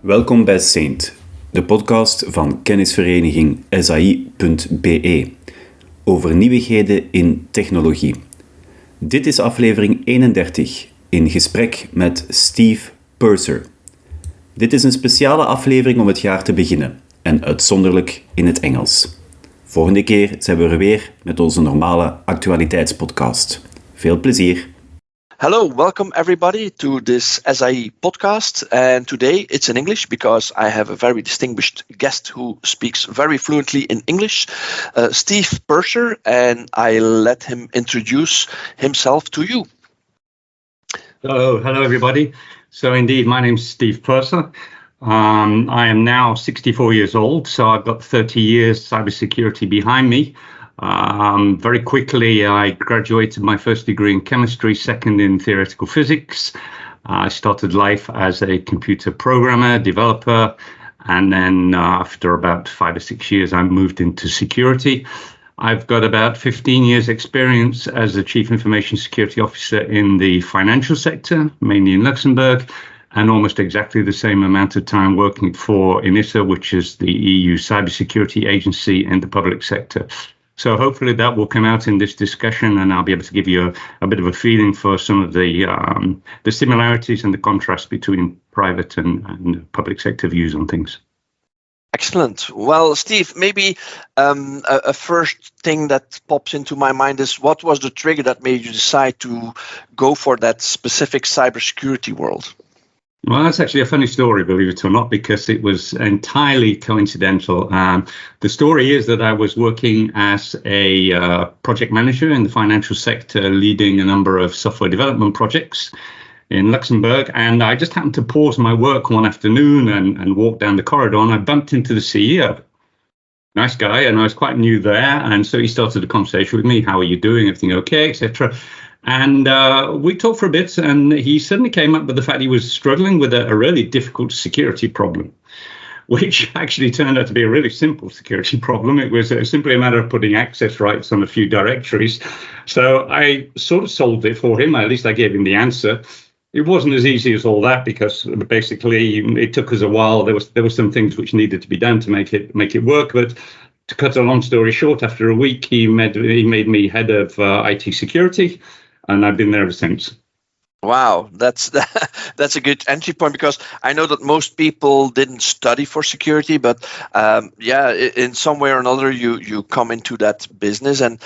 Welkom bij Saint, de podcast van kennisvereniging SAI.be over nieuwigheden in technologie. Dit is aflevering 31 in gesprek met Steve Purser. Dit is een speciale aflevering om het jaar te beginnen en uitzonderlijk in het Engels. Volgende keer zijn we er weer met onze normale actualiteitspodcast. Veel plezier! Hello, welcome everybody to this SIE podcast. And today it's in English because I have a very distinguished guest who speaks very fluently in English, Steve Purser, and I let him introduce himself to you. Hello everybody. So indeed, my name's Steve Purser. I am now 64 years old, so I've got 30 years cybersecurity behind me. Very quickly, I graduated my first degree in chemistry, second in theoretical physics. I started life as a computer programmer, developer, and then after about 5 or 6 years, I moved into security. I've got about 15 years experience as a chief information security officer in the financial sector, mainly in Luxembourg, and almost exactly the same amount of time working for ENISA, which is the EU cybersecurity agency in the public sector. So hopefully that will come out in this discussion, and I'll be able to give you a bit of a feeling for some of the similarities and the contrast between private and public sector views on things. Excellent. Well, Steve, maybe a first thing that pops into my mind is what was the trigger that made you decide to go for that specific cybersecurity world? Well, that's actually a funny story, believe it or not, because it was entirely coincidental. The story is that I was working as a project manager in the financial sector, leading a number of software development projects in Luxembourg. And I just happened to pause my work one afternoon and walk down the corridor, and I bumped into the CEO. Nice guy, and I was quite new there. And so he started a conversation with me. How are you doing? Everything okay, etc. And we talked for a bit, and he suddenly came up with the fact he was struggling with a really difficult security problem, which actually turned out to be a really simple security problem. It was simply a matter of putting access rights on a few directories. So I sort of solved it for him. At least I gave him the answer. It wasn't as easy as all that, because basically it took us a while. There were some things which needed to be done to make it work. But to cut a long story short, after a week, he made me head of IT security. And I've been there ever since. Wow, that's a good entry point, because I know that most people didn't study for security, but in some way or another you come into that business, and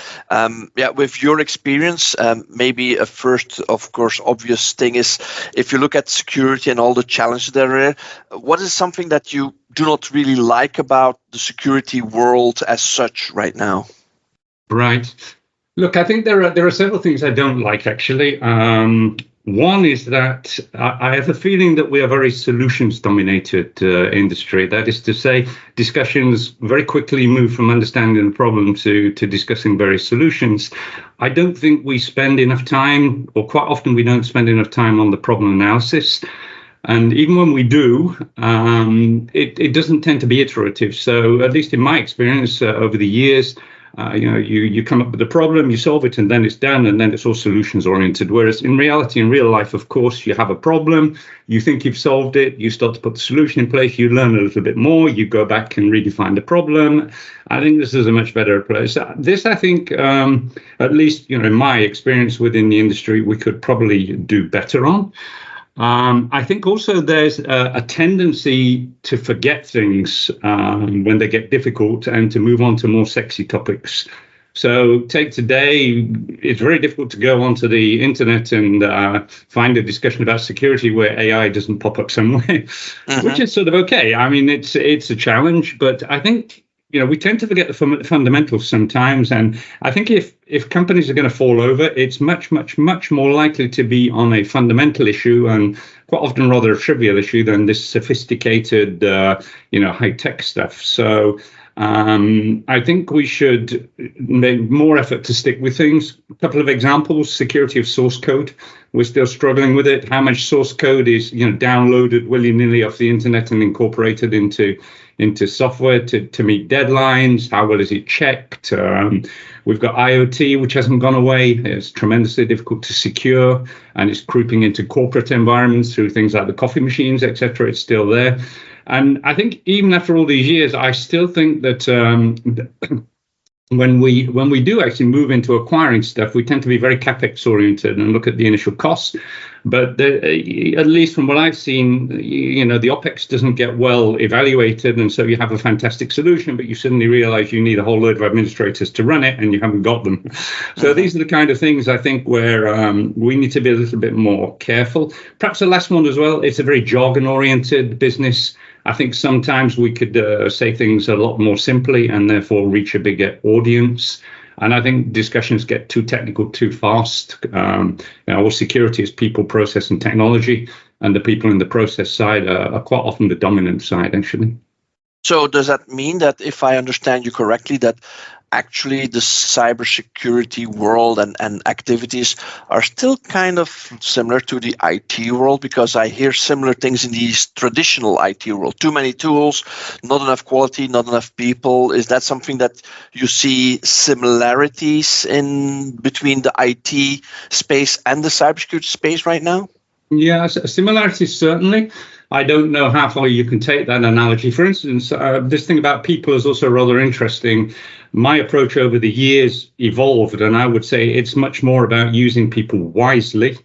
with your experience, maybe a first, of course, obvious thing is, if you look at security and all the challenges there are, what is something that you do not really like about the security world as such right now? Right. Look, I think there are several things I don't like, actually. One is that I have a feeling that we are a very solutions-dominated industry. That is to say, discussions very quickly move from understanding the problem to discussing various solutions. I don't think we spend enough time, or quite often we don't spend enough time on the problem analysis. And even when we do, it doesn't tend to be iterative. So at least in my experience over the years, you come up with a problem, you solve it, and then it's done, and then it's all solutions oriented. Whereas in reality, in real life, of course, you have a problem, you think you've solved it, you start to put the solution in place, you learn a little bit more, you go back and redefine the problem. I think this is a much better place. This, I think, at least in my experience within the industry, we could probably do better on. I think also there's a tendency to forget things when they get difficult and to move on to more sexy topics. So take today, it's very difficult to go onto the internet and find a discussion about security where AI doesn't pop up somewhere, which is sort of okay. I mean, it's a challenge, but I think we tend to forget the fundamentals sometimes. And I think if companies are going to fall over, it's much, much, much more likely to be on a fundamental issue, and quite often rather a trivial issue, than this sophisticated, high-tech stuff. So I think we should make more effort to stick with things. A couple of examples: security of source code. We're still struggling with it. How much source code is downloaded willy-nilly off the internet and incorporated into software to meet deadlines? How well is it checked? We've got IoT, which hasn't gone away. It's tremendously difficult to secure, and it's creeping into corporate environments through things like the coffee machines, etc. It's still there. And I think even after all these years, I still think that when we do actually move into acquiring stuff, we tend to be very capex oriented and look at the initial costs. But at least from what I've seen, the OPEX doesn't get well evaluated. And so you have a fantastic solution, but you suddenly realize you need a whole load of administrators to run it and you haven't got them. So these are the kind of things I think where we need to be a little bit more careful. Perhaps the last one as well, it's a very jargon oriented business. I think sometimes we could say things a lot more simply and therefore reach a bigger audience. And I think discussions get too technical too fast. Our security is people, process, and technology, and the people in the process side are quite often the dominant side, actually. So does that mean that, if I understand you correctly, that actually the cybersecurity world and activities are still kind of similar to the IT world? Because I hear similar things in the traditional IT world. Too many tools, not enough quality, not enough people. Is that something that you see similarities in between the IT space and the cybersecurity space right now? Yeah, similarities certainly. I don't know how far you can take that analogy. For instance, this thing about people is also rather interesting. My approach over the years evolved, and I would say it's much more about using people wisely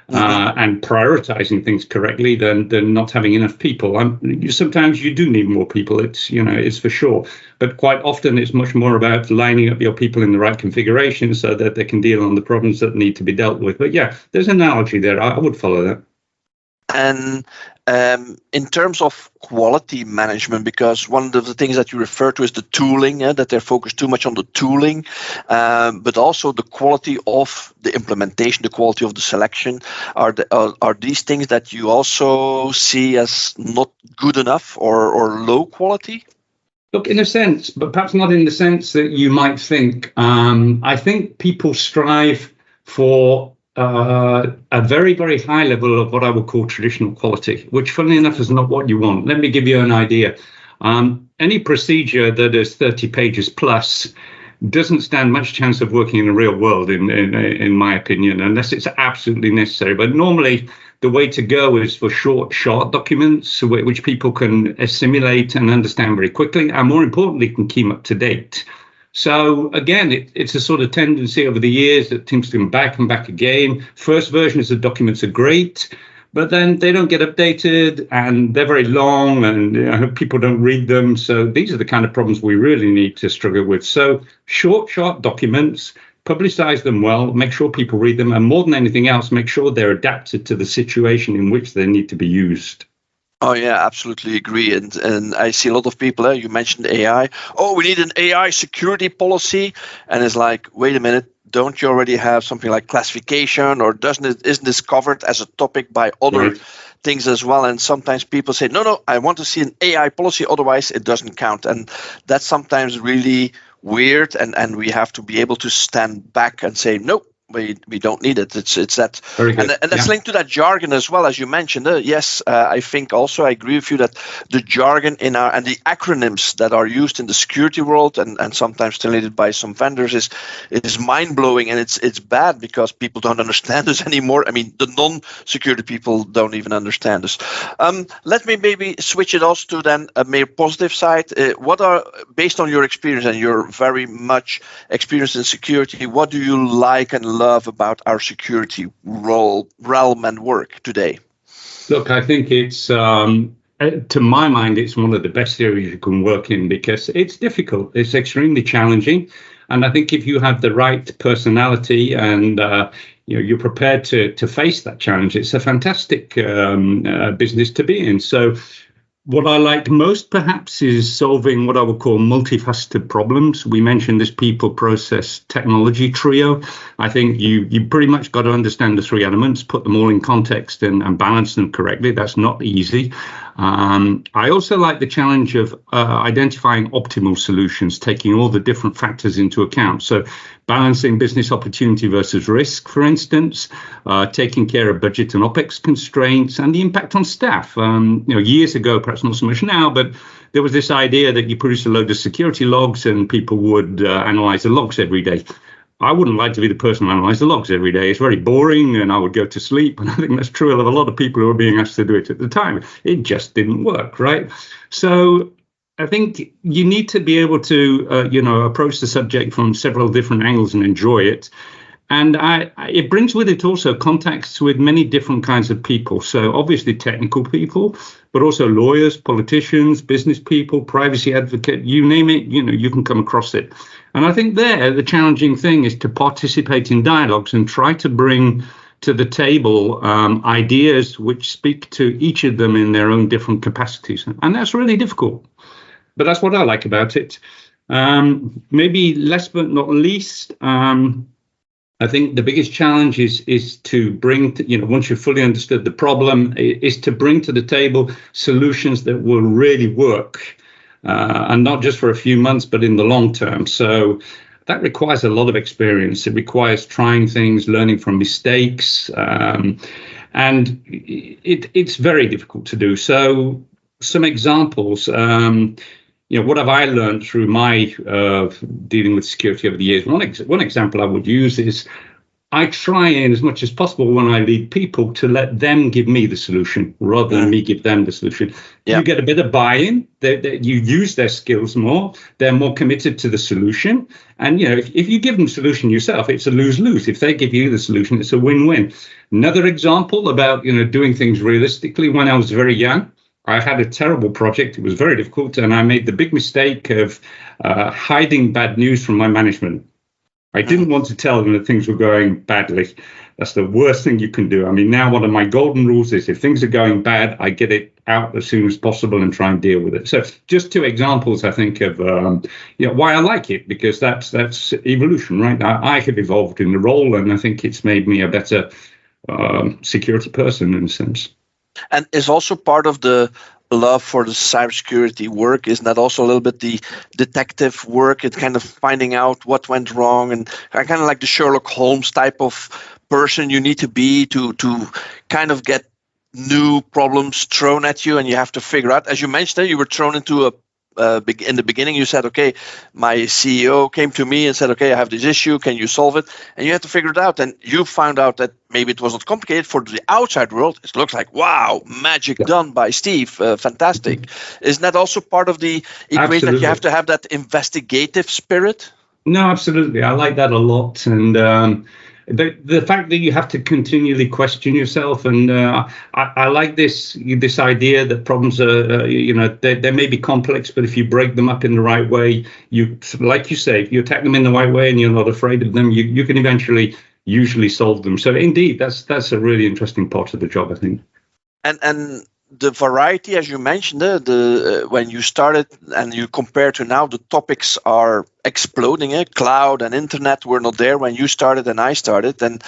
and prioritizing things correctly than not having enough people. Sometimes you do need more people, it's for sure. But quite often it's much more about lining up your people in the right configuration so that they can deal on the problems that need to be dealt with. But yeah, there's an analogy there. I would follow that. And in terms of quality management, because one of the things that you refer to is the tooling, that they're focused too much on the tooling, but also the quality of the implementation, the quality of the selection. Are these things that you also see as not good enough or low quality? Look, in a sense, but perhaps not in the sense that you might think. I think people strive for a very, very high level of what I would call traditional quality, which funnily enough is not what you want. Let me give you an idea. Any procedure that is 30 pages plus doesn't stand much chance of working in the real world, in my opinion, unless it's absolutely necessary. But normally the way to go is for short documents, which people can assimilate and understand very quickly, and more importantly, can keep up to date. So again, it's a sort of tendency over the years that seems to come back and back again. First versions of documents are great, but then they don't get updated and they're very long and people don't read them. So these are the kind of problems we really need to struggle with. So short documents, publicize them well, make sure people read them, and more than anything else, make sure they're adapted to the situation in which they need to be used. Oh, yeah, absolutely agree. And I see a lot of people, you mentioned AI. Oh, we need an AI security policy. And it's like, wait a minute, don't you already have something like classification, or isn't this covered as a topic by other things as well? And sometimes people say, no, I want to see an AI policy, otherwise it doesn't count. And that's sometimes really weird. And we have to be able to stand back and say, nope. We don't need it. It's that, and that's linked to that jargon as well, as you mentioned. Yes, I think also I agree with you that the jargon and the acronyms that are used in the security world and sometimes translated by some vendors is mind blowing, and it's bad because people don't understand us anymore. I mean, the non-security people don't even understand us. Let me maybe switch it also to then a more positive side. What are, based on your experience, and you're very much experienced in security, what do you like and love about our security realm and work today? Look, I think it's, to my mind, it's one of the best areas you can work in because it's difficult. It's extremely challenging. And I think if you have the right personality and you're prepared to face that challenge, it's a fantastic business to be in. So what I like most, perhaps, is solving what I would call multifaceted problems. We mentioned this people, process, technology trio. I think you pretty much got to understand the three elements, put them all in context and balance them correctly. That's not easy. I also like the challenge of identifying optimal solutions, taking all the different factors into account. So balancing business opportunity versus risk, for instance, taking care of budget and OPEX constraints and the impact on staff. Years ago, perhaps not so much now, but there was this idea that you produce a load of security logs and people would analyze the logs every day. I wouldn't like to be the person who analyzed the logs every day. It's very boring, and I would go to sleep. And I think that's true of a lot of people who were being asked to do it at the time. It just didn't work, right? So I think you need to be able to, approach the subject from several different angles and enjoy it. And it brings with it also contacts with many different kinds of people. So obviously technical people, but also lawyers, politicians, business people, privacy advocate, you name it, you can come across it. And I think the challenging thing is to participate in dialogues and try to bring to the table ideas which speak to each of them in their own different capacities. And that's really difficult. But that's what I like about it. Maybe last but not least, I think the biggest challenge is to bring, once you've fully understood the problem, is to bring to the table solutions that will really work, and not just for a few months, but in the long term. So that requires a lot of experience. It requires trying things, learning from mistakes, and it's very difficult to do. So some examples. What have I learned through my dealing with security over the years? One example I would use is I try in as much as possible when I lead people to let them give me the solution rather than me give them the solution. Yeah. You get a bit of buy-in, you use their skills more, they're more committed to the solution. And, if you give them the solution yourself, it's a lose-lose. If they give you the solution, it's a win-win. Another example about, doing things realistically, when I was very young, I had a terrible project. It was very difficult, and I made the big mistake of hiding bad news from my management. I didn't want to tell them that things were going badly. That's the worst thing you can do. I mean, now one of my golden rules is if things are going bad, I get it out as soon as possible and try and deal with it. So just two examples, I think, of why I like it, because that's evolution, right? I have evolved in the role, and I think it's made me a better security person in a sense. And is also part of the love for the cybersecurity work, isn't that also a little bit the detective work? It's kind of finding out what went wrong, and I kind of like the Sherlock Holmes type of person you need to be to kind of get new problems thrown at you, and you have to figure out. As you mentioned, you were thrown into in the beginning, you said, okay, my CEO came to me and said, okay, I have this issue, can you solve it? And you had to figure it out. And you found out that maybe it was not complicated. For the outside world, it looks like, wow, magic done by Steve. Fantastic. Isn't that also part of the equation? Absolutely. That you have to have that investigative spirit? No, absolutely. I like that a lot. And the fact that you have to continually question yourself, and I like this idea that problems are, they may be complex, but if you break them up in the right way, like you say, if you attack them in the right way and you're not afraid of them, you can eventually usually solve them. So indeed, that's a really interesting part of the job, I think. And the variety, as you mentioned, when you started and you compare to now, the topics are exploding. Cloud and internet were not there when you started and I started, and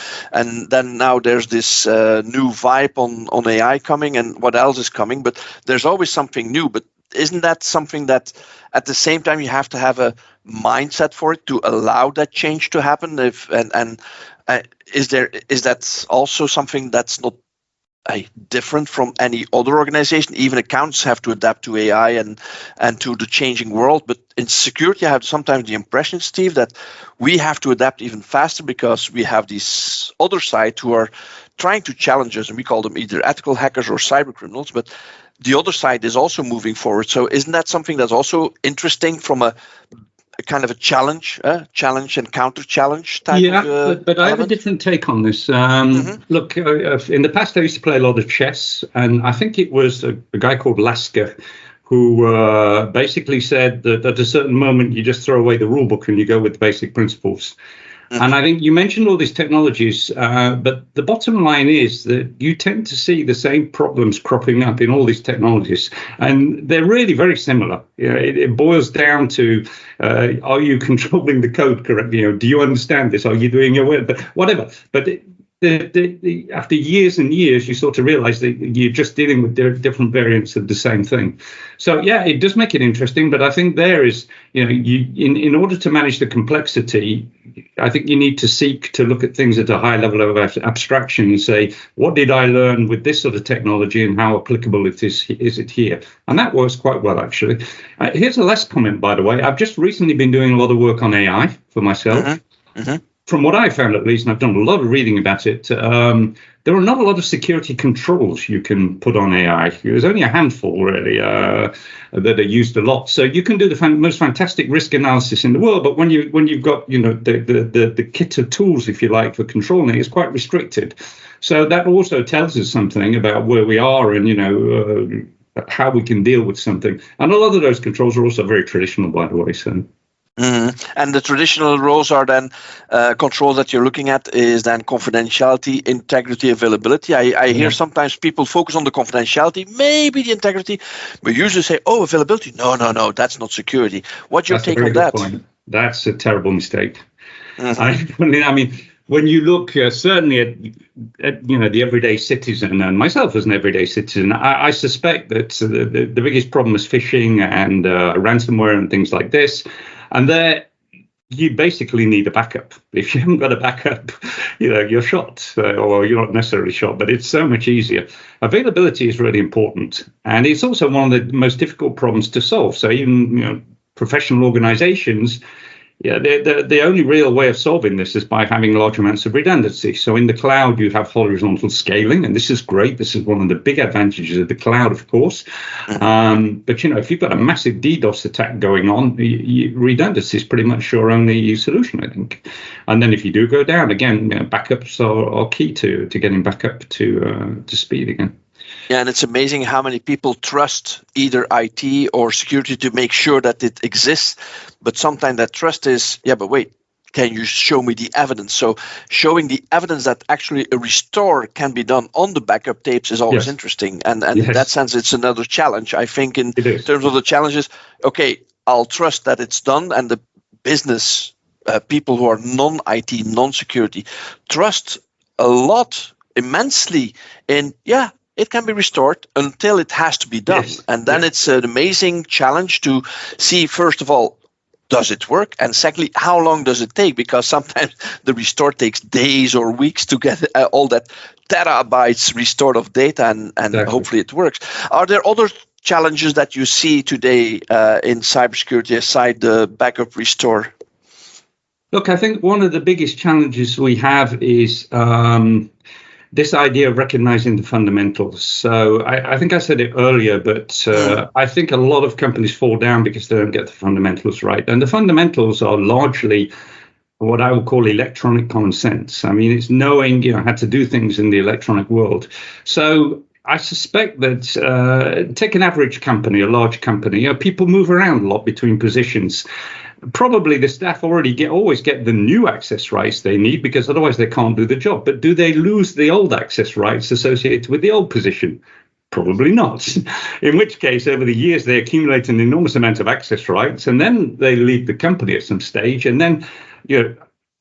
then now there's this new vibe on AI coming, and what else is coming? But there's always something new. But isn't that something that at the same time you have to have a mindset for it to allow that change to happen? Is that also something that's not different from any other organization? Even accountants have to adapt to AI and to the changing world. But in security, I have sometimes the impression, Steve, that we have to adapt even faster because we have this other side who are trying to challenge us, and we call them either ethical hackers or cyber criminals. But the other side is also moving forward. So isn't that something that's also interesting from a kind of a challenge and counter-challenge type of but I have a different take on this. Look, in the past, I used to play a lot of chess, and I think it was a guy called Lasker who basically said that at a certain moment, you just throw away the rule book and you go with the basic principles. And I think you mentioned all these technologies, but the bottom line is that you tend to see the same problems cropping up in all these technologies, and they're really very similar. It boils down to, are you controlling the code correctly? Do you understand this? Are you doing your work? But whatever. But after years and years, you sort of realize that you're just dealing with different variants of the same thing. So, yeah, it does make it interesting. But I think there is, in order to manage the complexity, I think you need to seek to look at things at a high level of abstraction and say, what did I learn with this sort of technology and how applicable is it here? And that works quite well, actually. Here's a last comment, by the way. I've just recently been doing a lot of work on AI for myself. from what I found at least, and I've done a lot of reading about it, there are not a lot of security controls you can put on AI. There's only a handful, really, that are used a lot. So you can do the most fantastic risk analysis in the world, but when you've got the kit of tools, if you like, for controlling it, it's quite restricted. So that also tells us something about where we are and how we can deal with something. And a lot of those controls are also very traditional, by the way. So. And the traditional roles are then controls that you're looking at is then confidentiality, integrity, availability. I hear sometimes people focus on the confidentiality, maybe the integrity, but usually say, oh, availability. No, that's not security. What's your take on that? Point. That's a terrible mistake. I mean, when you look certainly at the everyday citizen, and myself as an everyday citizen, I suspect that the biggest problem is phishing and ransomware and things like this. And there, you basically need a backup. If you haven't got a backup, you're shot, or you're not necessarily shot, but it's so much easier. Availability is really important, and it's also one of the most difficult problems to solve. So even professional organizations, the only real way of solving this is by having large amounts of redundancy. So in the cloud, you have horizontal scaling, and this is great. This is one of the big advantages of the cloud, of course. But if you've got a massive DDoS attack going on, redundancy is pretty much your only solution, I think. And then if you do go down, again, backups are key to getting back up to speed again. Yeah, and it's amazing how many people trust either IT or security to make sure that it exists. But sometimes that trust is, but wait, can you show me the evidence? So showing the evidence that actually a restore can be done on the backup tapes is always interesting. And in that sense, it's another challenge. I think in terms of the challenges, okay, I'll trust that it's done, and the business people who are non-IT, non-security, trust a lot, immensely in, it can be restored until it has to be done. Yes. And then it's an amazing challenge to see, first of all, does it work? And secondly, how long does it take? Because sometimes the restore takes days or weeks to get all that terabytes restored of data, and hopefully it works. Are there other challenges that you see today in cybersecurity aside the backup restore? Look, I think one of the biggest challenges we have is this idea of recognizing the fundamentals. So I think I said it earlier, but I think a lot of companies fall down because they don't get the fundamentals right. And the fundamentals are largely what I would call electronic common sense. I mean, it's knowing how to do things in the electronic world. So I suspect that take an average company, a large company, people move around a lot between positions. Probably the staff always get the new access rights they need, because otherwise they can't do the job. But do they lose the old access rights associated with the old position? Probably not. In which case, over the years, they accumulate an enormous amount of access rights, and then they leave the company at some stage. And then,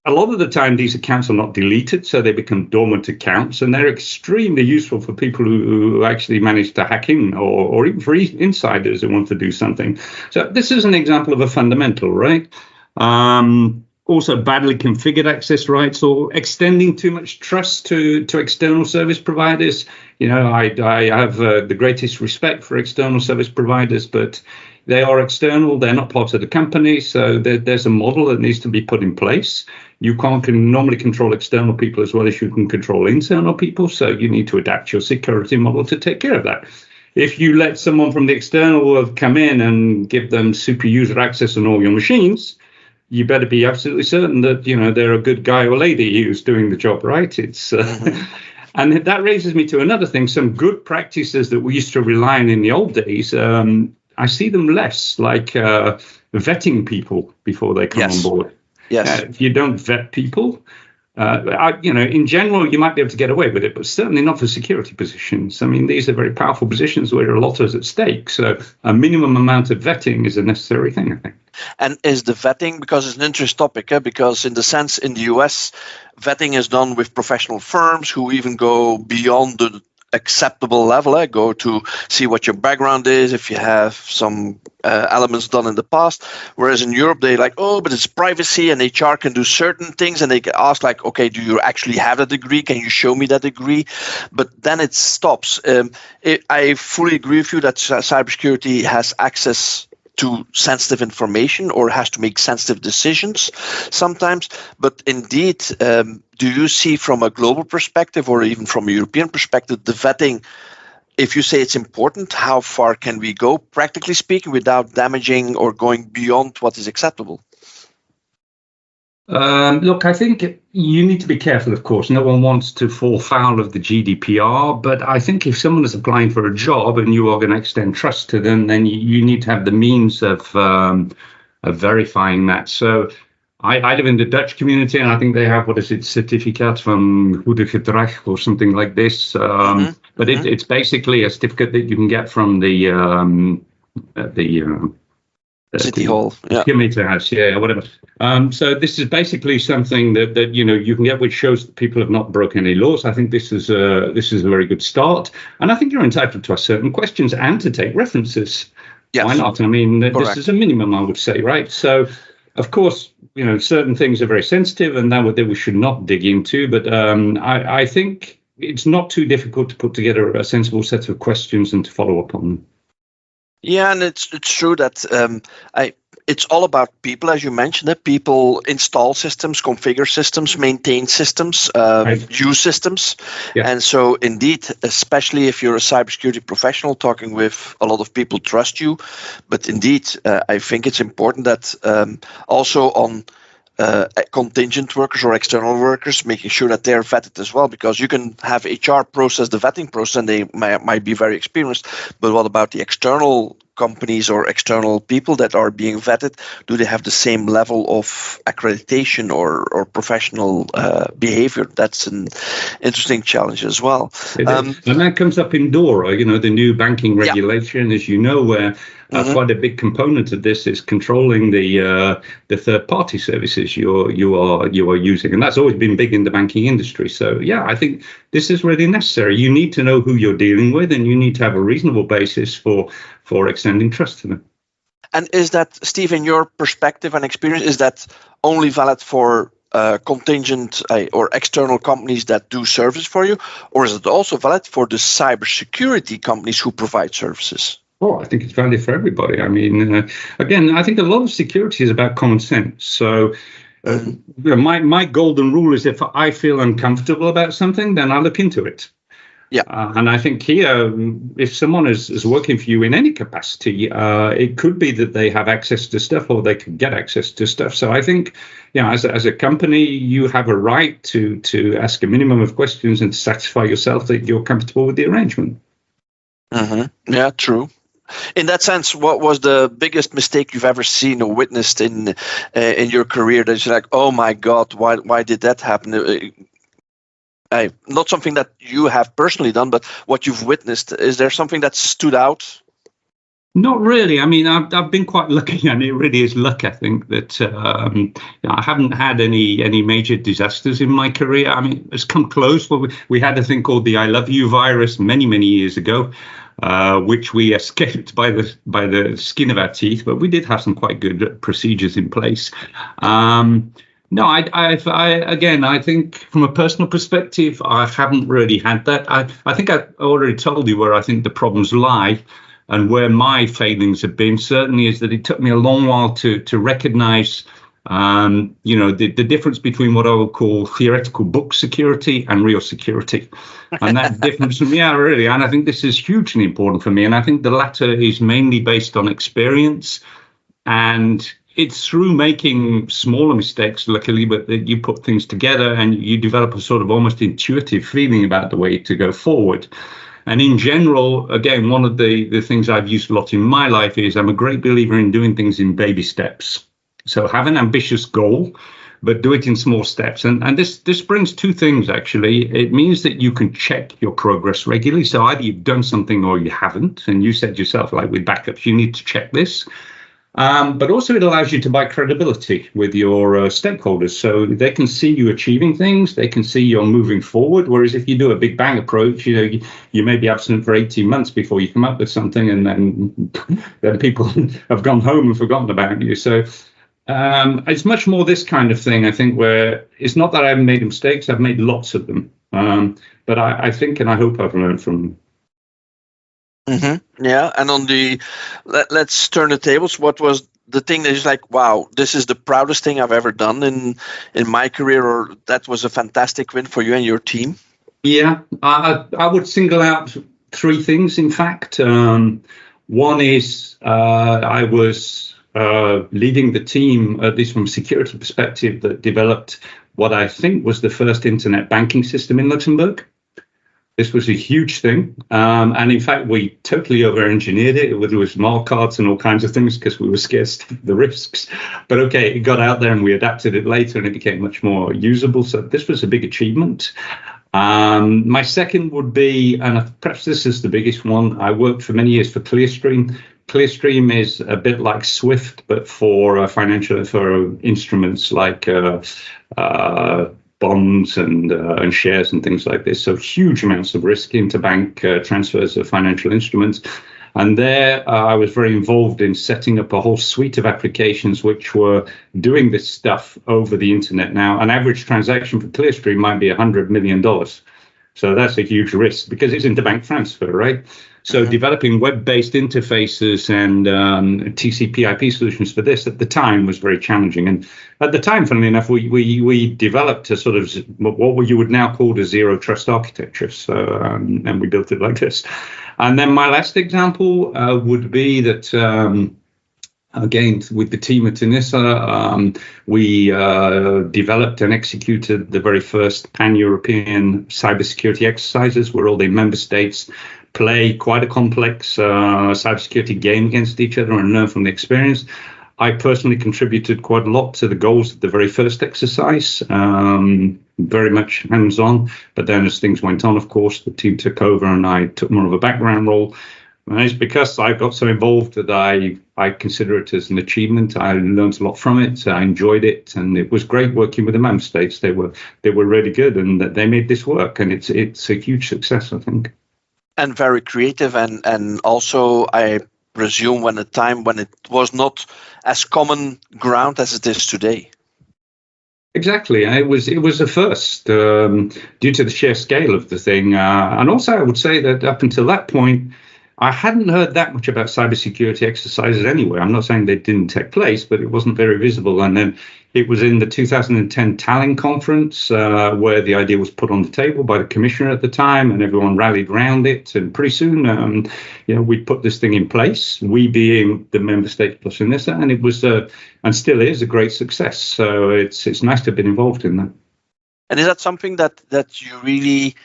a lot of the time, these accounts are not deleted, so they become dormant accounts, and they're extremely useful for people who actually manage to hack in, or even for insiders who want to do something. So this is an example of a fundamental, right? Also, badly configured access rights, or extending too much trust to external service providers. I have the greatest respect for external service providers, but they are external. They're not part of the company. So there's a model that needs to be put in place. You can't normally control external people as well as you can control internal people. So you need to adapt your security model to take care of that. If you let someone from the external world come in and give them super user access on all your machines, you better be absolutely certain that, they're a good guy or lady who's doing the job, right? It's and that raises me to another thing. Some good practices that we used to rely on in the old days, I see them less, like vetting people before they come on board. Yes. If you don't vet people, in general, you might be able to get away with it, but certainly not for security positions. I mean, these are very powerful positions where a lot is at stake. So a minimum amount of vetting is a necessary thing, I think. And is the vetting, because it's an interesting topic, because in the sense in the US, vetting is done with professional firms who even go beyond the acceptable level, go to see what your background is, if you have some elements done in the past. Whereas in Europe, they but it's privacy, and HR can do certain things, and they can ask okay, do you actually have a degree? Can you show me that degree? But then it stops. I fully agree with you that cybersecurity has access to sensitive information or has to make sensitive decisions sometimes. But indeed, do you see from a global perspective or even from a European perspective, the vetting, if you say it's important, how far can we go, practically speaking, without damaging or going beyond what is acceptable? Look, I think you need to be careful, of course. No one wants to fall foul of the GDPR, but I think if someone is applying for a job and you are going to extend trust to them, then you need to have the means of verifying that. So I live in the Dutch community, and I think they have, Certificaat van Goede Gedrag or something like this. But it's basically a certificate that you can get from the City Hall, community house, whatever. So this is basically something that you can get, which shows that people have not broken any laws. I think this is a very good start, and I think you're entitled to ask certain questions and to take references. Yes. Why not? I mean, Correct. This is a minimum, I would say, right? So, of course, certain things are very sensitive, and that we should not dig into. But I think it's not too difficult to put together a sensible set of questions and to follow up on them. Yeah, and it's true that it's all about people, as you mentioned. That people install systems, configure systems, maintain systems, use systems, and so indeed, especially if you're a cybersecurity professional, talking with a lot of people trust you. But indeed, I think it's important that also on contingent workers or external workers, making sure that they're vetted as well, because you can have HR process the vetting process and they might be very experienced, but what about the external companies or external people that are being vetted? Do they have the same level of accreditation or professional behavior? That's an interesting challenge as well. And that comes up in DORA, the new banking regulation, as you know, where quite a big component of this is controlling the third-party services you are using, and that's always been big in the banking industry. So I think this is really necessary. You need to know who you're dealing with, and you need to have a reasonable basis for extending trust to them. And is that, Steve, in your perspective and experience, is that only valid for contingent or external companies that do service for you, or is it also valid for the cybersecurity companies who provide services? Oh, I think it's valid for everybody. I mean, again, I think a lot of security is about common sense. So my golden rule is if I feel uncomfortable about something, then I look into it. Yeah. And I think here, if someone is working for you in any capacity, it could be that they have access to stuff or they can get access to stuff. So I think, as a company, you have a right to ask a minimum of questions and to satisfy yourself that you're comfortable with the arrangement. Yeah, true. In that sense, what was the biggest mistake you've ever seen or witnessed in your career that you're like, oh my God, why did that happen? Not something that you have personally done, but what you've witnessed. Is there something that stood out? Not really. I mean, I've been quite lucky, and it really is luck, I think, that I haven't had any major disasters in my career. I mean, it's come close. But we had a thing called the I Love You virus many years ago, which we escaped by the skin of our teeth. But we did have some quite good procedures in place. No, I think from a personal perspective, I haven't really had that. I think I already told you where I think the problems lie. And where my failings have been certainly is that it took me a long while to recognize, the difference between what I would call theoretical book security and real security. And that difference, really. And I think this is hugely important for me. And I think the latter is mainly based on experience. And it's through making smaller mistakes, luckily, but that you put things together and you develop a sort of almost intuitive feeling about the way to go forward. And in general, again, one of the things I've used a lot in my life is I'm a great believer in doing things in baby steps. So have an ambitious goal, but do it in small steps. And this brings two things, actually. It means that you can check your progress regularly. So either you've done something or you haven't. And you said yourself, like with backups, you need to check this. But also it allows you to buy credibility with your stakeholders. So they can see you achieving things. They can see you're moving forward. Whereas if you do a big bang approach, you may be absent for 18 months before you come up with something. And then people have gone home and forgotten about you. So it's much more this kind of thing, I think, where it's not that I haven't made mistakes. I've made lots of them. But I think and I hope I've learned from them. Yeah, and on the let's turn the tables. What was the thing that is like, wow, this is the proudest thing I've ever done in my career, or that was a fantastic win for you and your team? Yeah, I would single out three things, in fact. One is I was leading the team, at least from a security perspective, that developed what I think was the first internet banking system in Luxembourg. This was a huge thing. And in fact, we totally over-engineered it. There was smart cards and all kinds of things because we were scared of the risks. But okay, it got out there and we adapted it later and it became much more usable. So this was a big achievement. My second would be, and perhaps this is the biggest one, I worked for many years for Clearstream. Clearstream is a bit like SWIFT, but for instruments like bonds and shares and things like this. So huge amounts of risk interbank transfers of financial instruments. And there I was very involved in setting up a whole suite of applications which were doing this stuff over the internet. Now, an average transaction for Clearstream might be $100 million. So that's a huge risk because it's interbank transfer, right? So developing web-based interfaces and TCP/IP solutions for this at the time was very challenging. And at the time, funnily enough, we developed a sort of what you would now call a zero trust architecture. So and we built it like this. And then my last example would be that. Again, with the team at Tenissa, we developed and executed the very first pan-European cybersecurity exercises where all the member states play quite a complex cybersecurity game against each other and learn from the experience. I personally contributed quite a lot to the goals of the very first exercise, very much hands-on. But then as things went on, of course, the team took over and I took more of a background role. And it's because I got so involved that I consider it as an achievement. I learned a lot from it. I enjoyed it, and it was great working with the member states. They were really good, and they made this work. And it's a huge success, I think. And very creative, and also I presume when a time when it was not as common ground as it is today. Exactly, it was a first due to the sheer scale of the thing, and also I would say that up until that point. I hadn't heard that much about cybersecurity exercises anyway. I'm not saying they didn't take place, but it wasn't very visible. And then it was in the 2010 Tallinn conference where the idea was put on the table by the commissioner at the time, and everyone rallied around it. And pretty soon, we put this thing in place, we being the member state plus Tenissa, and it was and still is a great success. So it's nice to have been involved in that. And is that something that you really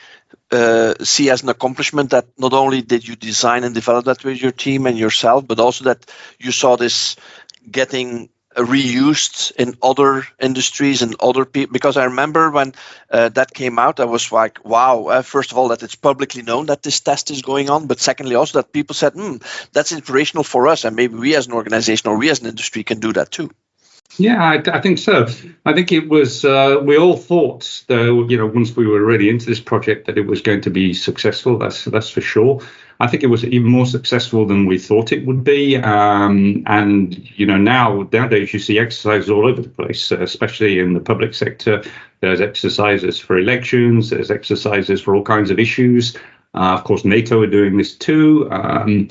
see as an accomplishment, that not only did you design and develop that with your team and yourself, but also that you saw this getting reused in other industries and other people? Because I remember when that came out, I was like, wow, first of all, that it's publicly known that this test is going on, but secondly, also that people said, that's inspirational for us, and maybe we as an organization or we as an industry can do that too. Yeah, I think so. I think it was, we all thought, though, once we were really into this project, that it was going to be successful. That's for sure. I think it was even more successful than we thought it would be. And, nowadays you see exercises all over the place, especially in the public sector. There's exercises for elections. There's exercises for all kinds of issues. Of course, NATO are doing this too. I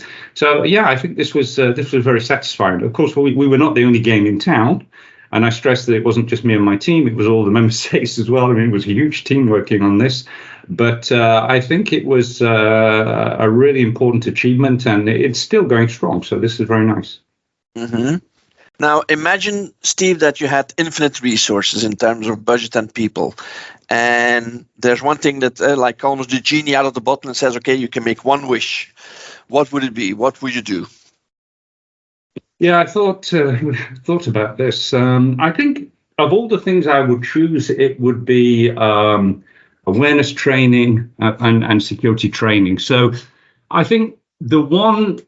think this was very satisfying. Of course, we were not the only game in town. And I stress that it wasn't just me and my team. It was all the member states as well. I mean, it was a huge team working on this. But I think it was a really important achievement, and it's still going strong. So this is very nice. Mm-hmm. Now, imagine, Steve, that you had infinite resources in terms of budget and people. And there's one thing that like almost the genie out of the bottle and says, okay, you can make one wish. What would it be? What would you do? Yeah, I thought about this. I think of all the things I would choose, it would be awareness training and security training. So I think the one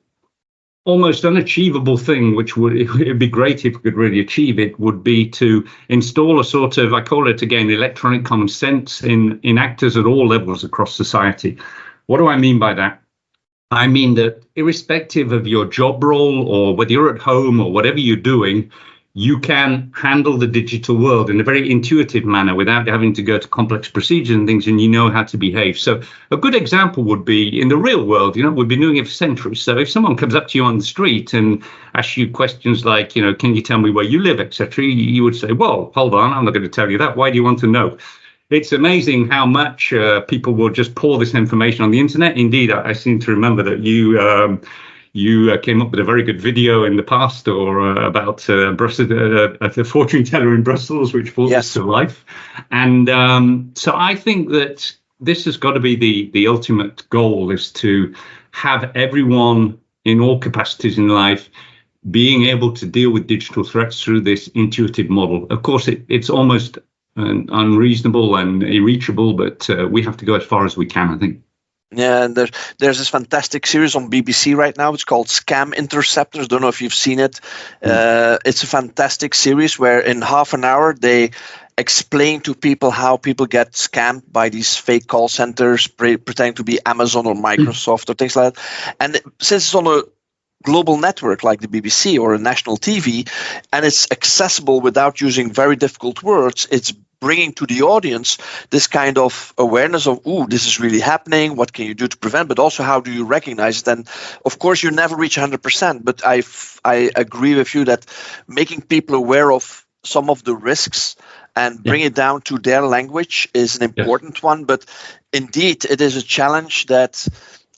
almost unachievable thing, which it'd be great if we could really achieve it, would be to install a sort of, I call it again, electronic common sense in actors at all levels across society. What do I mean by that? I mean that irrespective of your job role or whether you're at home or whatever you're doing, you can handle the digital world in a very intuitive manner without having to go to complex procedures and things, and you know how to behave. So a good example would be in the real world. We've been doing it for centuries. So if someone comes up to you on the street and asks you questions like, can you tell me where you live, etc., you would say, well, hold on, I'm not going to tell you that. Why do you want to know? It's amazing how much people will just pour this information on the internet. Indeed, I seem to remember that you came up with a very good video in the past about the fortune teller in Brussels, which brought this to life. And so I think that this has got to be the ultimate goal, is to have everyone in all capacities in life being able to deal with digital threats through this intuitive model. Of course, it's almost unreasonable and irreachable, but we have to go as far as we can, I think. Yeah, and there's this fantastic series on BBC right now. It's called Scam Interceptors. Don't know if you've seen it. It's a fantastic series where in half an hour they explain to people how people get scammed by these fake call centers pretending to be Amazon or Microsoft or things like that. And since it's on a global network like the BBC or a national TV, and it's accessible without using very difficult words, it's bringing to the audience this kind of awareness of, this is really happening. What can you do to prevent? But also, how do you recognize it? And of course, you never reach 100%. But I agree with you that making people aware of some of the risks and bring it down to their language is an important one. But indeed, it is a challenge that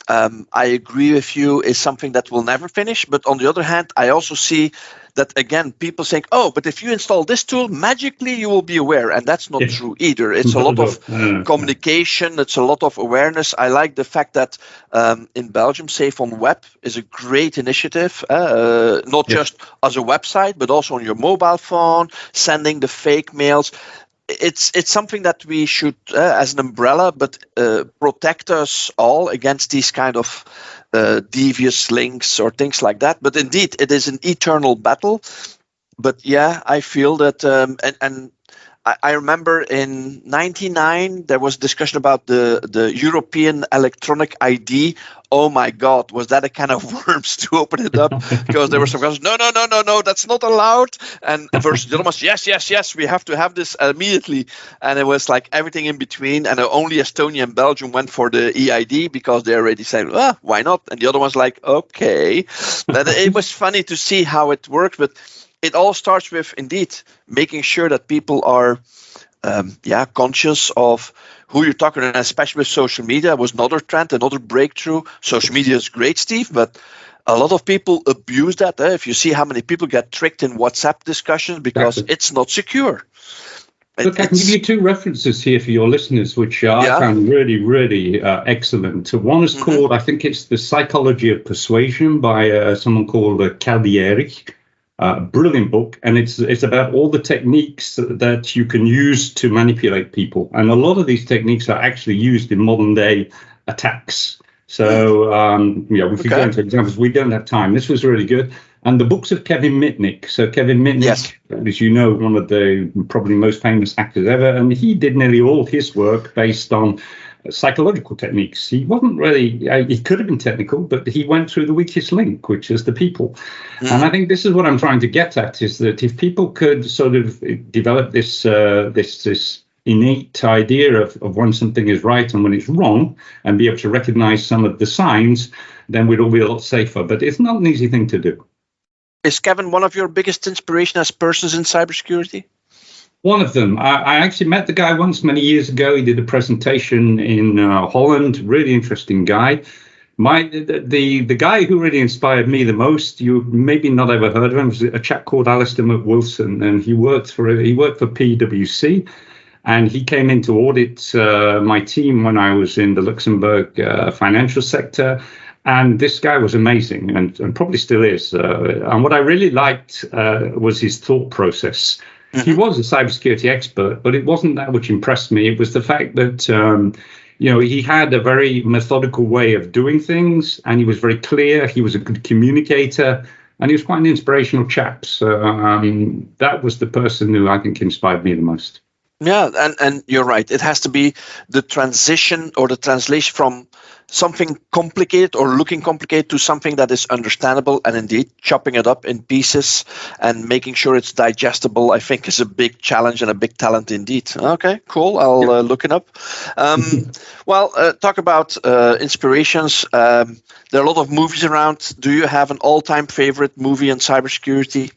I agree with you is something that will never finish. But on the other hand, I also see that, again, people saying, but if you install this tool, magically you will be aware. And that's not true either. It's a lot of communication. It's a lot of awareness. I like the fact that in Belgium, Safe on Web is a great initiative, not just as a website, but also on your mobile phone, sending the fake mails. It's something that we should, as an umbrella, but protect us all against these kind of devious links or things like that. But indeed, it is an eternal battle. But yeah, I feel that, and I remember in 1999 there was discussion about the European electronic ID. Oh my God, was that a kind of worms to open it up? Because there were some guys, no, that's not allowed. And versus the other ones, yes, we have to have this immediately. And it was like everything in between. And only Estonia and Belgium went for the EID because they already said, why not? And the other one's like, okay. But it was funny to see how it worked. But it all starts with, indeed, making sure that people are conscious of who you're talking to, and especially with social media was another trend, another breakthrough. Social media is great, Steve, but a lot of people abuse that. If you see how many people get tricked in WhatsApp discussions because it's not secure. Look, I can give you two references here for your listeners, which I found really, really excellent. One is called, I think it's The Psychology of Persuasion by someone called Caldieri. Brilliant book, and it's about all the techniques that you can use to manipulate people, and a lot of these techniques are actually used in modern day attacks. So we could go into examples. We don't have time. This was really good. And the books of Kevin Mitnick. So Kevin Mitnick, as you know, one of the probably most famous actors ever, and he did nearly all his work based on psychological techniques. He wasn't really, he could have been technical, but he went through the weakest link, which is the people. And I think this is what I'm trying to get at, is that if people could sort of develop this innate idea of when something is right and when it's wrong, and be able to recognize some of the signs, then we'd all be a lot safer. But it's not an easy thing to do. Is Kevin one of your biggest inspiration as persons in cybersecurity? One of them. I actually met the guy once many years ago. He did a presentation in Holland. Really interesting guy. The guy who really inspired me the most, you maybe not ever heard of him, was a chap called Alistair McWilson, and he worked for PwC, and he came in to audit my team when I was in the Luxembourg financial sector. And this guy was amazing, and probably still is. And what I really liked was his thought process. He was a cybersecurity expert, but it wasn't that which impressed me. It was the fact that, he had a very methodical way of doing things, and he was very clear. He was a good communicator, and he was quite an inspirational chap. So that was the person who I think inspired me the most. Yeah, and you're right. It has to be the transition or the translation from something complicated or looking complicated to something that is understandable, and indeed chopping it up in pieces and making sure it's digestible, I think, is a big challenge and a big talent indeed. Okay, cool. I'll look it up. Talk about inspirations. There are a lot of movies around. Do you have an all-time favorite movie in cybersecurity?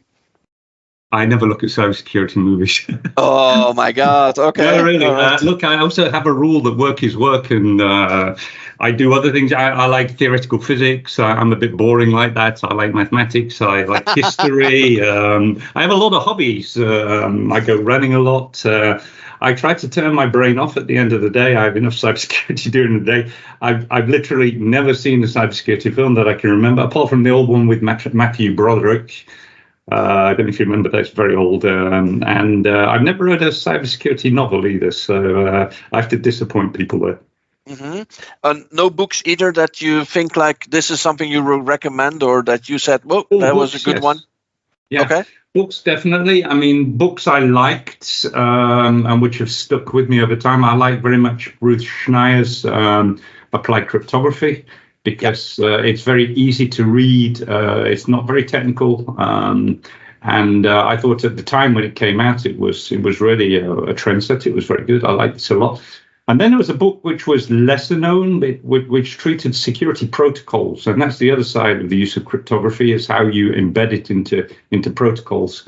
I never look at cybersecurity movies. Oh my God! Okay. No, really. Right. Look, I also have a rule that work is work, and I do other things. I like theoretical physics. I'm a bit boring like that. I like mathematics. I like history. I have a lot of hobbies. I go running a lot. I try to turn my brain off at the end of the day. I have enough cybersecurity during the day. I've literally never seen a cybersecurity film that I can remember, apart from the old one with Matthew Broderick. I don't know if you remember, that's very old. And I've never read a cybersecurity novel either, so I have to disappoint people there. Mm-hmm. No books either that you think like this is something you will recommend, or that you said, that was a good one? Yeah. Okay. Books, definitely. I mean, books I liked and which have stuck with me over time. I like very much Ruth Schneier's Applied Cryptography, because it's very easy to read. It's not very technical. And I thought at the time when it came out, it was really a trendsetter. It was very good. I liked it a lot. And then there was a book which was lesser known, which treated security protocols. And that's the other side of the use of cryptography, is how you embed it into protocols.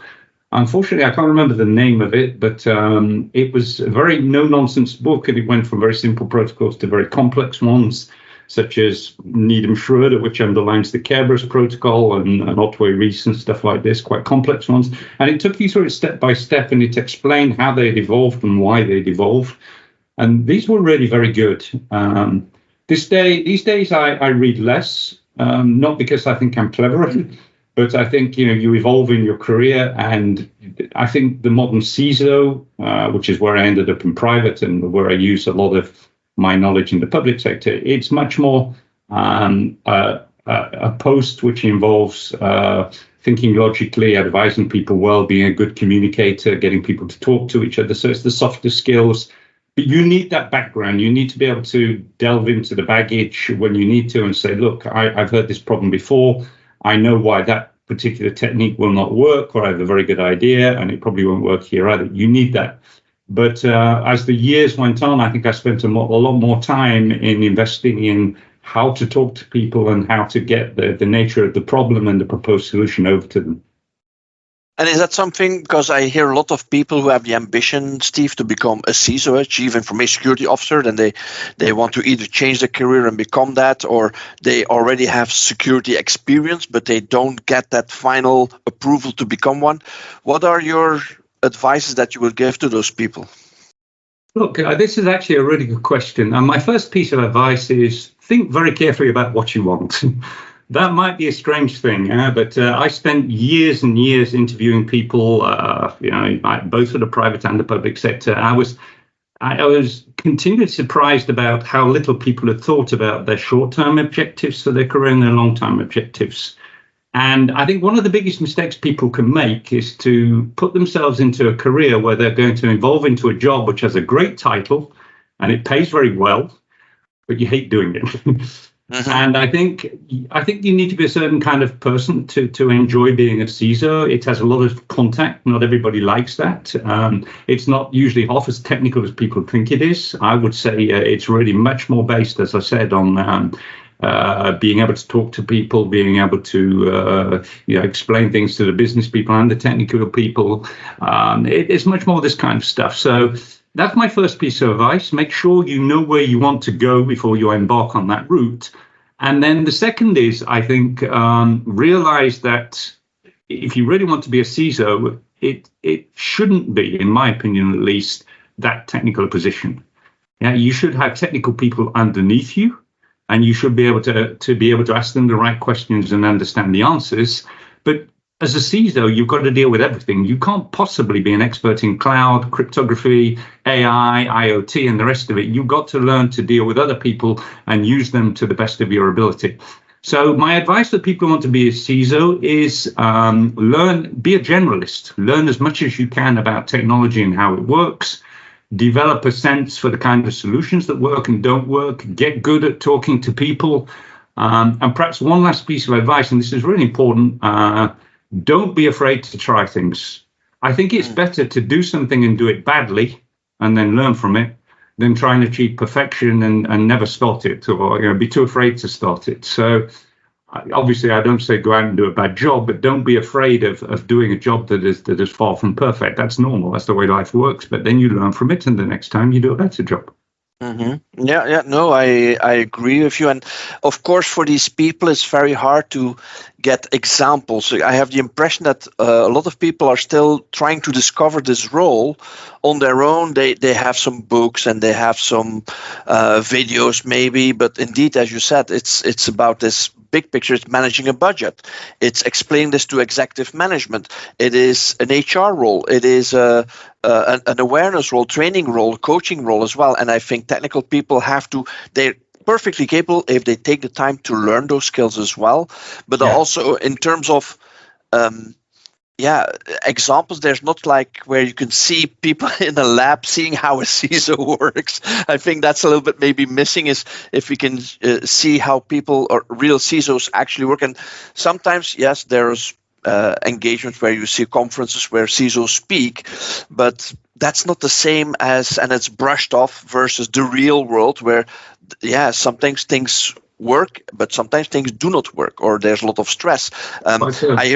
Unfortunately, I can't remember the name of it, but it was a very no-nonsense book, and it went from very simple protocols to very complex ones, such as Needham-Schroeder, which underlines the Kerberos protocol, and Otway Reese and stuff like this, quite complex ones. And it took you through it step by step, and it explained how they'd evolved and why they'd evolved. And these were really very good. These days, I read less, not because I think I'm clever, but I think you evolve in your career, and I think the modern CISO, which is where I ended up in private and where I use a lot of my knowledge in the public sector, it's much more a post which involves thinking logically, advising people well, being a good communicator, getting people to talk to each other. So it's the softer skills. But you need that background. You need to be able to delve into the baggage when you need to and say, look, I've heard this problem before. I know why that particular technique will not work, or I have a very good idea and it probably won't work here either. You need that. But as the years went on, I think I spent a lot more time in investing in how to talk to people and how to get the nature of the problem and the proposed solution over to them. And is that something, because I hear a lot of people who have the ambition, Steve, to become a CISO, a Chief Information Security Officer, then they want to either change their career and become that, or they already have security experience, but they don't get that final approval to become one. What are your advices that you will give to those people? Look, this is actually a really good question. And my first piece of advice is think very carefully about what you want. That might be a strange thing, but I spent years and years interviewing people, both for the private and the public sector. I was continually surprised about how little people had thought about their short-term objectives for their career and their long-term objectives. And I think one of the biggest mistakes people can make is to put themselves into a career where they're going to evolve into a job which has a great title and it pays very well, but you hate doing it. Mm-hmm. And I think you need to be a certain kind of person to enjoy being a CISO. It has a lot of contact. Not everybody likes that. It's not usually half as technical as people think it is. I would say it's really much more based, as I said, on being able to talk to people, being able to explain things to the business people and the technical people. It's much more this kind of stuff. So that's my first piece of advice. Make sure you know where you want to go before you embark on that route. And then the second is, I think, realize that if you really want to be a CISO, it shouldn't be, in my opinion at least, that technical a position. Yeah, you should have technical people underneath you, and you should be able to ask them the right questions and understand the answers. But as a CISO, you've got to deal with everything. You can't possibly be an expert in cloud, cryptography, AI, IoT, and the rest of it. You've got to learn to deal with other people and use them to the best of your ability. So my advice to people who want to be a CISO is be a generalist. Learn as much as you can about technology and how it works. develop a sense for the kind of solutions that work and don't work, get good at talking to people. And perhaps one last piece of advice, and this is really important, don't be afraid to try things. I think it's better to do something and do it badly and then learn from it than try and achieve perfection and never start it, or be too afraid to start it. So obviously, I don't say go out and do a bad job, but don't be afraid of doing a job that is far from perfect. That's normal. That's the way life works. But then you learn from it, and the next time you do a better job. Mm-hmm. Yeah. No, I agree with you. And of course, for these people, it's very hard to get examples. I have the impression that a lot of people are still trying to discover this role on their own. They have some books and they have some videos maybe, but indeed, as you said, it's about this big picture. It's managing a budget. It's explaining this to executive management. It is an HR role. It is an awareness role, training role, coaching role as well. And I think technical people they're perfectly capable if they take the time to learn those skills as well. But also in terms of examples, there's not like where you can see people in a lab seeing how a CISO works. I think that's a little bit maybe missing, is if we can see how people or real CISOs actually work. And sometimes, yes, there's engagements where you see conferences where CISOs speak, but that's not the same as, and it's brushed off versus the real world where, sometimes things work, but sometimes things do not work, or there's a lot of stress. I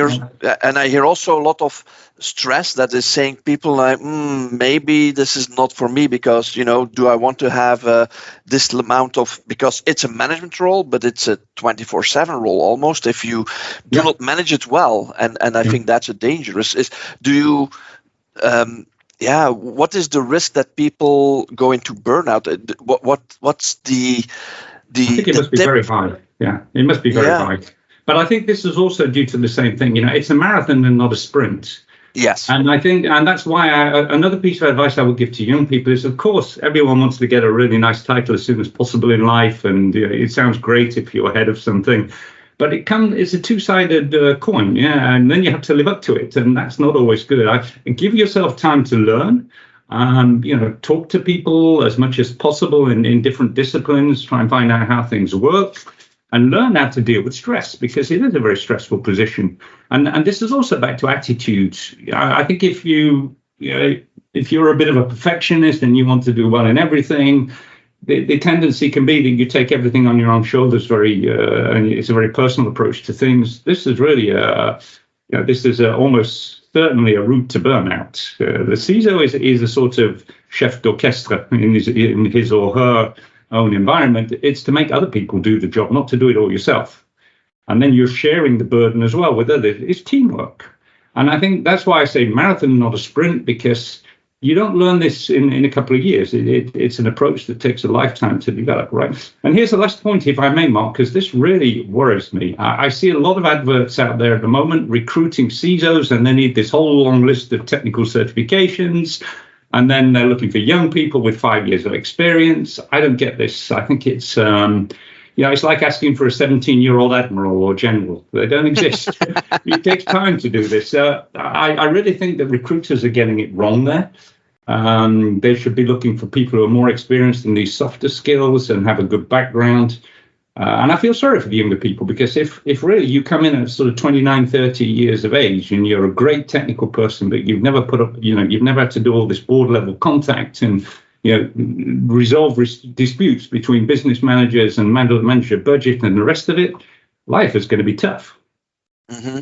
hear also a lot of stress that is saying people like, maybe this is not for me because, do I want to have this amount of, because it's a management role, but it's a 24/7 role almost if you do not manage it well. And I think that's a dangerous. What is the risk that people go into burnout? What's the I think it must be very high. Yeah, it must be very high. But I think this is also due to the same thing. It's a marathon and not a sprint. Yes. And I think, and that's why another piece of advice I would give to young people is, of course, everyone wants to get a really nice title as soon as possible in life. And it sounds great if you're ahead of something. But it's a two-sided coin, and then you have to live up to it. And that's not always good. Give yourself time to learn. Talk to people as much as possible in different disciplines, try and find out how things work and learn how to deal with stress, because it is a very stressful position. And this is also back to attitudes. I think if you're a bit of a perfectionist and you want to do well in everything, the tendency can be that you take everything on your own shoulders and it's a very personal approach to things. This is really almost certainly a route to burnout. The CISO is a sort of chef d'orchestre in his or her own environment. It's to make other people do the job, not to do it all yourself. And then you're sharing the burden as well with others. It's teamwork. And I think that's why I say marathon, not a sprint, because you don't learn this in a couple of years. It's an approach that takes a lifetime to develop, right? And here's the last point, if I may, Mark, because this really worries me. I see a lot of adverts out there at the moment recruiting CISOs, and they need this whole long list of technical certifications. And then they're looking for young people with 5 years of experience. I don't get this. I think it's it's like asking for a 17-year-old admiral or general. They don't exist. It takes time to do this. I really think that recruiters are getting it wrong there. They should be looking for people who are more experienced in these softer skills and have a good background. And I feel sorry for the younger people, because if really you come in at sort of 29, 30 years of age and you're a great technical person, but you've never you've never had to do all this board level contact and resolve disputes between business managers and manage a budget and the rest of it, life is going to be tough. Mm-hmm.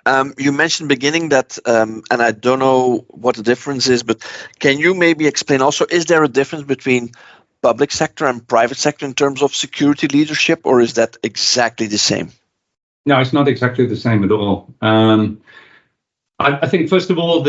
And you mentioned beginning that, and I don't know what the difference is, but can you maybe explain also, is there a difference between public sector and private sector in terms of security leadership, or is that exactly the same? No, it's not exactly the same at all. I think, first of all,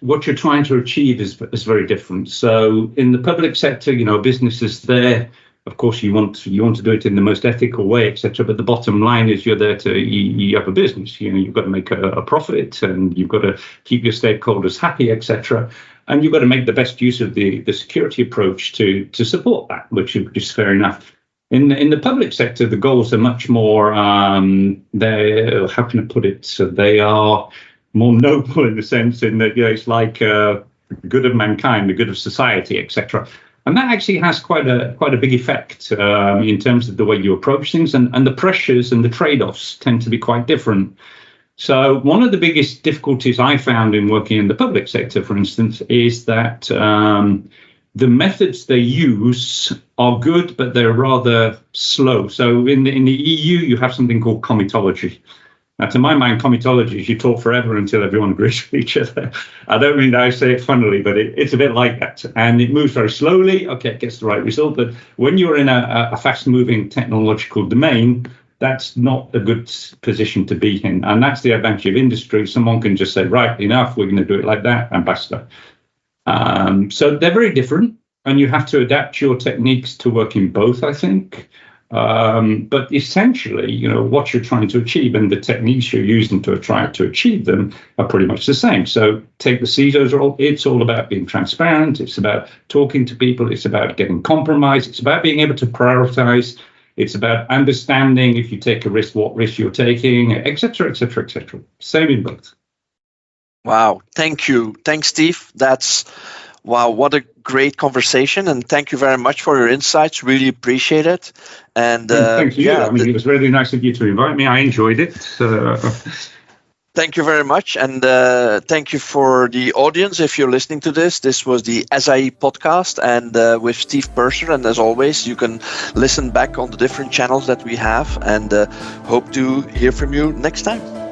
what you're trying to achieve is very different. So in the public sector, business is there. Of course, you want to do it in the most ethical way, etc. But the bottom line is you're there you have a business. You've got to make a profit, and you've got to keep your stakeholders happy, etc. And you've got to make the best use of the security approach to support that, which is fair enough. In the public sector, the goals are much more, how can I put it? So they are more noble in the sense in that, it's like good of mankind, the good of society, etc. And that actually has quite a big effect in terms of the way you approach things, and the pressures and the trade-offs tend to be quite different. So one of the biggest difficulties I found in working in the public sector, for instance, is that the methods they use are good, but they're rather slow. So in the EU, you have something called comitology. Now, to my mind, comitology is you talk forever until everyone agrees with each other. I don't mean I say it funnily, but it's a bit like that. And it moves very slowly. Okay, it gets the right result. But when you're in a fast-moving technological domain, that's not a good position to be in. And that's the advantage of industry. Someone can just say, right, enough, we're going to do it like that, and basta. So they're very different, and you have to adapt your techniques to work in both, I think. But essentially, what you're trying to achieve and the techniques you're using to try to achieve them are pretty much the same. So take the CISO's role. It's all about being transparent. It's about talking to people. It's about getting compromise. It's about being able to prioritize. It's about understanding if you take a risk, what risk you're taking, et cetera, et cetera, et cetera. Same in both. Wow. Thank you. Thanks, Steve. Wow, what a great conversation, and thank you very much for your insights. Really appreciate it. And thank you. It was really nice of you to invite me. I enjoyed it. Thank you very much, and thank you for the audience. If you're listening to this, this was the SAE podcast, and with Steve Purser. And as always, you can listen back on the different channels that we have, and hope to hear from you next time.